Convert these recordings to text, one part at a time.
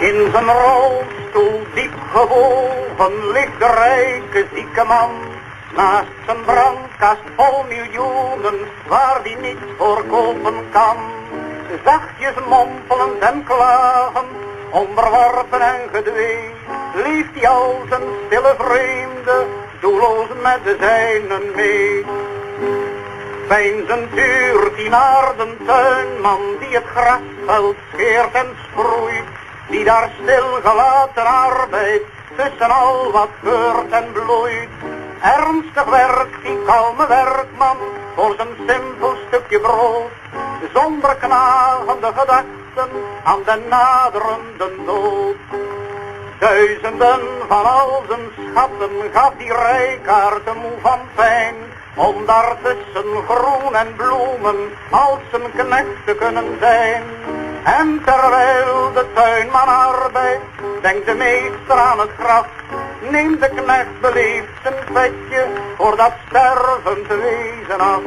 In zijn rolstoel diep gebogen ligt de rijke zieke man. Naast zijn brandkast vol miljoenen waar die niets voor kopen kan. Zachtjes mompelend en klagen, onderworpen en gedwee, leeft hij als een stille vreemde, doelloos met de zijnen mee. Peinzend tuurt hij naar den tuinman die het grasveld scheert en sproeit, die daar stilgelaten arbeidt tussen al wat geurt en bloeit. Ernstig werkt die kalme werkman voor zijn simpel stukje brood, zonder knagende gedachten aan de naderende dood. Duizenden van al zijn schatten gaf die rijkaard moe van pijn, om daar tussen groen en bloemen als een knecht te kunnen zijn. En terwijl de tuinman arbeidt, denkt de meester aan het graf, neemt de knecht beleefd zijn petje voor dat stervend wezen af.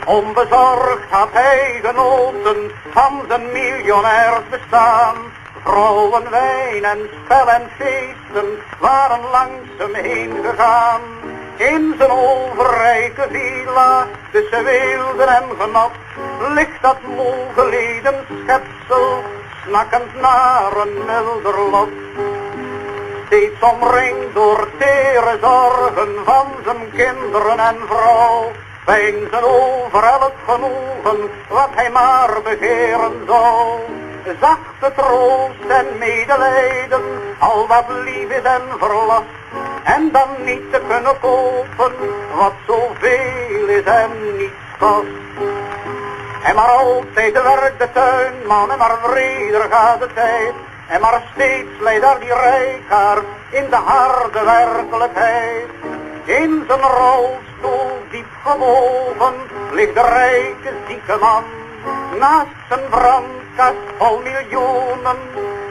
Onbezorgd had hij genoten van zijn miljonairs bestaan. Vrouwen, wijn en spel en feesten waren langs hem heen gegaan. In zijn overrijke villa, tussen weelde en genot, ligt dat moe geleden schepsel, snakkend naar een milder lot. Steeds omringd door tere zorgen van zijn kinderen en vrouw, peinzen over elk genoegen wat hij maar begeren zou. Zachte troost en medelijden, al wat lief is en verlast, en dan niet te kunnen kopen wat zoveel is en niets kost. En maar altijd werkt de tuinman en maar vreder gaat de tijd, en maar steeds leidt daar die rijkaard in de harde werkelijkheid. In zijn rolstoel diep gebogen ligt de rijke zieke man, naast zijn brandkast vol miljoenen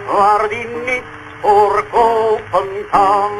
waar die niets voor kopen kan.